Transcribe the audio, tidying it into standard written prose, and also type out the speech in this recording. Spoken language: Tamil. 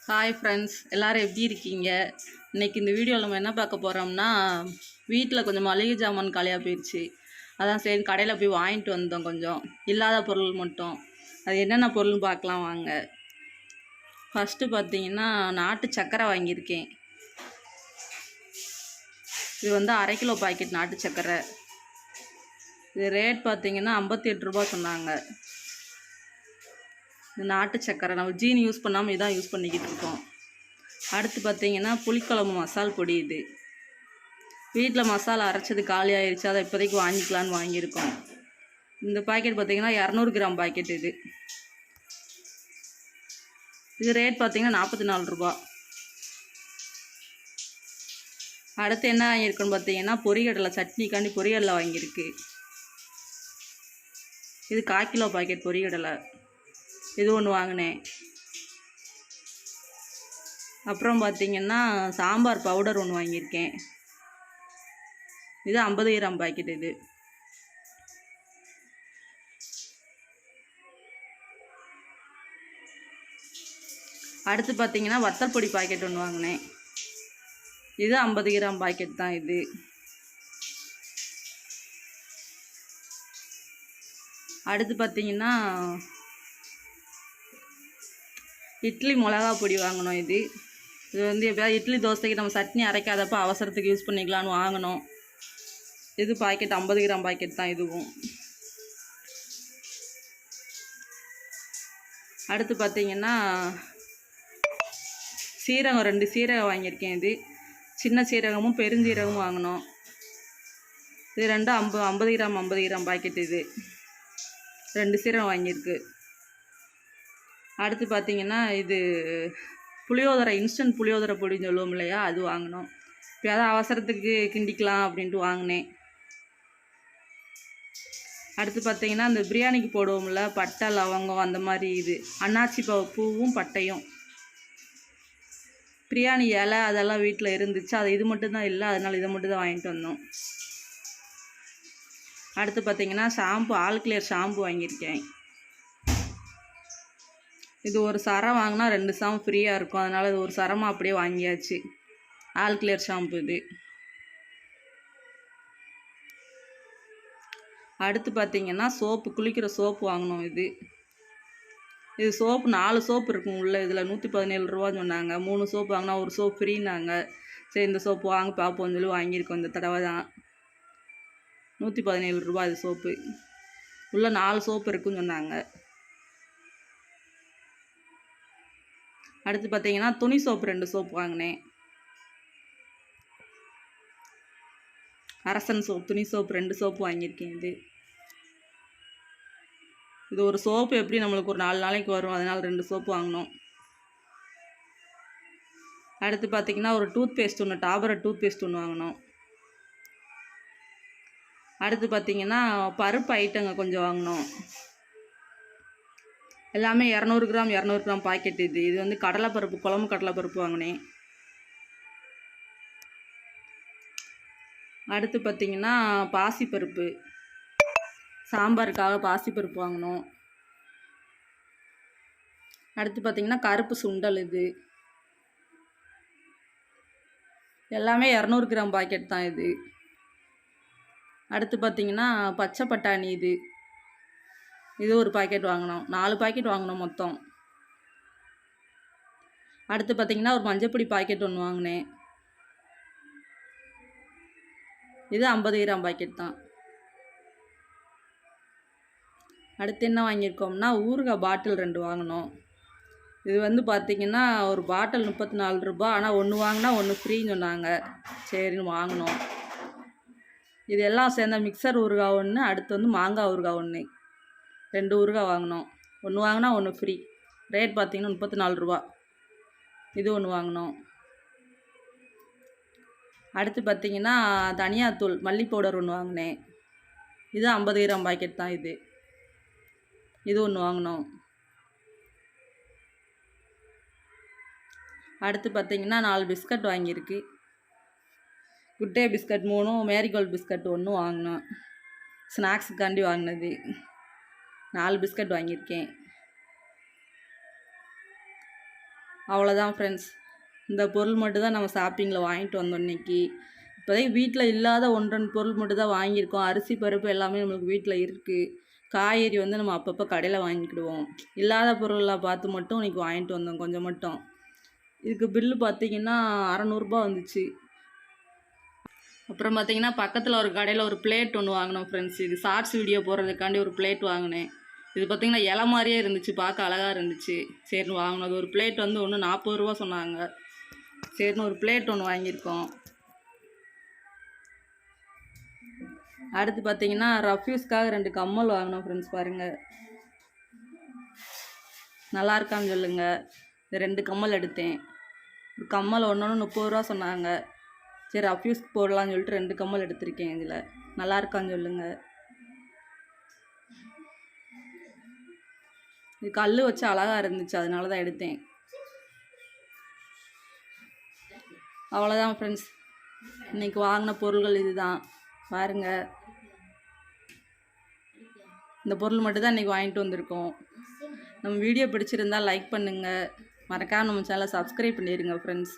ஹாய் ஃப்ரெண்ட்ஸ், எல்லோரும் எப்படி இருக்கீங்க? இன்றைக்கி இந்த வீடியோவில் நம்ம என்ன பார்க்க போகிறோம்னா, வீட்டில் கொஞ்சம் மளிகை ஜாமான் காலியாக போயிடுச்சு. அதான் சரி கடையில் போய் வாங்கிட்டு வந்தோம். கொஞ்சம் இல்லாத பொருள் மட்டும். அது என்னென்ன பொருள்னு பார்க்கலாம் வாங்க. ஃபஸ்ட்டு பார்த்தீங்கன்னா, நாட்டு சர்க்கரை வாங்கியிருக்கேன். இது வந்து 1/2 கிலோ பாக்கெட் நாட்டு சர்க்கரை. இது ரேட் பார்த்தீங்கன்னா 58 ரூபா சொன்னாங்க. நாட்டு சர்க்கரை நம்ம ஜீனி யூஸ் பண்ணாமல் இதான் யூஸ் பண்ணிக்கிட்டு இருக்கோம். அடுத்து பார்த்திங்கன்னா புளிக்குழம்பு மசால் பொடி. இது வீட்டில் மசாலா அரைச்சது காலி ஆயிடுச்சு, அதை இப்போதைக்கு வாங்கிக்கலான்னு வாங்கியிருக்கோம். இந்த பாக்கெட் பார்த்திங்கன்னா 200 கிராம் பாக்கெட். இது ரேட் பார்த்திங்கன்னா 44 ரூபா. அடுத்து என்ன வாங்கியிருக்கோன்னு பார்த்தீங்கன்னா பொரிகடலை, சட்னிக்காண்டி பொரிகடலை வாங்கியிருக்கு. இது 1/4 கிலோ பாக்கெட் பொரிகடலை. இது ஒன்று வாங்கினேன். அப்புறம் பார்த்திங்கன்னா சாம்பார் பவுடர் ஒன்று வாங்கியிருக்கேன். இது 50 கிராம் பாக்கெட். இது அடுத்து பார்த்திங்கன்னா வத்தல் பொடி பாக்கெட் ஒன்று வாங்கினேன். இது 50 கிராம் பாக்கெட் தான். இது அடுத்து பார்த்திங்கன்னா இட்லி மிளகா பொடி வாங்கினோம். இது வந்து எப்போயாவது இட்லி தோசைக்கு நம்ம சட்னி அரைக்காதப்போ அவசரத்துக்கு யூஸ் பண்ணிக்கலான்னு வாங்கினோம். இது பாக்கெட் 50 கிராம் பாக்கெட் தான். இதுவும் அடுத்து பார்த்திங்கன்னா சீரகம் 2 சீரகம் வாங்கியிருக்கேன். இது சின்ன சீரகமும் பெருஞ்சீரகமும் வாங்கினோம். இது ரெண்டும் 50 கிராம் பாக்கெட். இது 2 சீரகம் வாங்கியிருக்கு. அடுத்து பார்த்திங்கன்னா இது புளியோதரை, இன்ஸ்டன்ட் புளியோதரை பொடின்னு சொல்லுவோம் இல்லையா, அது வாங்கினோம். இப்போ அவசரத்துக்கு கிண்டிக்கலாம் அப்படின்ட்டு வாங்கினேன். அடுத்து பார்த்திங்கன்னா இந்த பிரியாணிக்கு போடுவோம்ல பட்டை லவங்கம் அந்த மாதிரி, இது அன்னாச்சி பூவும் பட்டையும். பிரியாணி இலை அதெல்லாம் வீட்டில் இருந்துச்சு, அது இது மட்டும்தான் இல்லை, அதனால் இதை மட்டும் தான் வாங்கிட்டு வந்தோம். அடுத்து பார்த்திங்கன்னா ஷாம்பு, ஆல் கிளியர் ஷாம்பு வாங்கியிருக்கேன். இது ஒரு சரம் வாங்கினா 2 சரம் ஃப்ரீயாக இருக்கும், அதனால் இது ஒரு சரமாக அப்படியே வாங்கியாச்சு. All clear shampoo. இது அடுத்து பார்த்திங்கன்னா சோப்பு, குளிக்கிற சோப்பு வாங்கினோம். இது சோப்பு 4 சோப்பு இருக்கும் உள்ள. இதில் 117 ரூபான்னு சொன்னாங்க. 3 சோப்பு வாங்கினா ஒரு சோப்பு ஃப்ரீனாங்க. சரி இந்த சோப்பு வாங்க பார்ப்போம்னு சொல்லி வாங்கியிருக்கோம். இந்த தடவை தான் 117 ரூபா. இது சோப்பு உள்ள 4 சோப்பு இருக்குன்னு சொன்னாங்க. அடுத்து பார்த்திங்கன்னா துணி சோப்பு 2 சோப்பு வாங்கினேன். அரசன் சோப்பு, துணி சோப்பு 2 சோப்பு வாங்கியிருக்கேன். இது ஒரு சோப்பு எப்படி நம்மளுக்கு ஒரு 4 நாளைக்கு வரும், அதனால் 2 சோப்பு வாங்கினோம். அடுத்து பார்த்திங்கன்னா ஒரு டூத் பேஸ்ட் ஒன்று, டாபர் டூத் பேஸ்ட் ஒன்று வாங்கினோம். அடுத்து பார்த்திங்கன்னா பருப்பு ஐட்டங்க கொஞ்சம் வாங்கினோம். எல்லாமே 200 கிராம் பாக்கெட். இது வந்து கடலைப்பருப்பு, குழம்பு கடலைப்பருப்பு வாங்கினேன். அடுத்து பார்த்திங்கன்னா பாசிப்பருப்பு, சாம்பாருக்காக பாசிப்பருப்பு வாங்கினோம். அடுத்து பார்த்திங்கன்னா கருப்பு சுண்டல். இது எல்லாமே 200 கிராம் பாக்கெட் தான். இது அடுத்து பார்த்திங்கன்னா பச்சை பட்டாணி. இது ஒரு பாக்கெட் வாங்கினோம். 4 பாக்கெட் வாங்கினோம் மொத்தம். அடுத்து பார்த்திங்கன்னா ஒரு மஞ்சப்பொடி பாக்கெட் ஒன்று வாங்கினேன். இது 50 கிராம் பாக்கெட் தான். அடுத்து என்ன வாங்கியிருக்கோம்னா ஊறுகாய் பாட்டில் 2 வாங்கினோம். இது வந்து பார்த்திங்கன்னா ஒரு பாட்டில் 34 ரூபா. ஆனால் ஒன்று வாங்கினா ஒன்று ஃப்ரீன்னு சொன்னாங்க. சரின்னு வாங்கினோம். இது எல்லாம் சேர்ந்த மிக்சர் ஊறுகாய் ஒன்று, அடுத்து வந்து மாங்காய் ஊறுகாய் ஒன்று, 2 ஊறுகாய் வாங்கினோம். ஒன்று வாங்கினா ஒன்று ஃப்ரீ. ரேட் பார்த்திங்கன்னா 34 ரூபா. இது ஒன்று வாங்கினோம். அடுத்து பார்த்திங்கன்னா தனியாத்தூள், மல்லி பவுடர் ஒன்று வாங்கினேன். இது 50 கிராம் பாக்கெட் தான். இது ஒன்று வாங்கினோம். அடுத்து பார்த்திங்கன்னா 4 பிஸ்கட் வாங்கியிருக்கு. Good day biscuit 3, marigold biscuit 1 வாங்கினோம். ஸ்நாக்ஸுக்காண்டி வாங்கினது. 4 பிஸ்கட் வாங்கியிருக்கேன். அவ்வளோதான் ஃப்ரெண்ட்ஸ். இந்த பொருள் மட்டும் தான் நம்ம ஷாப்பிங்கில் வாங்கிட்டு வந்தோம் இன்றைக்கி. இப்போதைக்கு வீட்டில் இல்லாத 1, 2 பொருள் மட்டும் தான் வாங்கியிருக்கோம். அரிசி பருப்பு எல்லாமே நம்மளுக்கு வீட்டில் இருக்குது. காய்கறி வந்து நம்ம அப்பப்போ கடையில் வாங்கிக்கிடுவோம். இல்லாத பொருளை பார்த்து மட்டும் இன்றைக்கி வாங்கிட்டு வந்தோம் கொஞ்சம் மட்டும். இதுக்கு பில்லு பார்த்திங்கன்னா ரூ. 600 வந்துச்சு. அப்புறம் பார்த்திங்கன்னா பக்கத்தில் ஒரு கடையில் ஒரு பிளேட் ஒன்று வாங்கினோம் ஃப்ரெண்ட்ஸ். இது ஷார்ட்ஸ் வீடியோ போடுறதுக்காண்டி ஒரு பிளேட் வாங்கினேன். இது பார்த்திங்கன்னா இலை மாதிரியே இருந்துச்சு, பார்க்க அழகாக இருந்துச்சு. சரின்னு வாங்கினது. ஒரு பிளேட் வந்து ஒன்று ரூ. 40 சொன்னாங்க. சரின்னு ஒரு பிளேட் ஒன்று வாங்கியிருக்கோம். அடுத்து பார்த்திங்கன்னா ரஃப்யூஸ்க்காக 2 கம்மல் வாங்கினோம் ஃப்ரெண்ட்ஸ். பாருங்கள், நல்லா இருக்கான்னு சொல்லுங்கள். இந்த 2 கம்மல் எடுத்தேன். ஒரு கம்மல் ஒன்று ரூ. 30 சொன்னாங்க. சரி ரஃப்யூஸ்க்கு போடலான்னு சொல்லிட்டு 2 கம்மல் எடுத்திருக்கேன். இதில் நல்லா இருக்கான்னு சொல்லுங்கள். இது கல் வச்சு அழகாக இருந்துச்சு, அதனால தான் எடுத்தேன். அவ்வளோதான் ஃப்ரெண்ட்ஸ், இன்றைக்கி வாங்கின பொருள்கள் இது தான். பாருங்கள், இந்த பொருள் மட்டும் தான் இன்றைக்கி வாங்கிட்டு வந்திருக்கோம். நம்ம வீடியோ பிடிச்சிருந்தால் லைக் பண்ணுங்கள். மறக்காமல் நம்ம சேனலை சப்ஸ்கிரைப் பண்ணிடுங்க ஃப்ரெண்ட்ஸ்.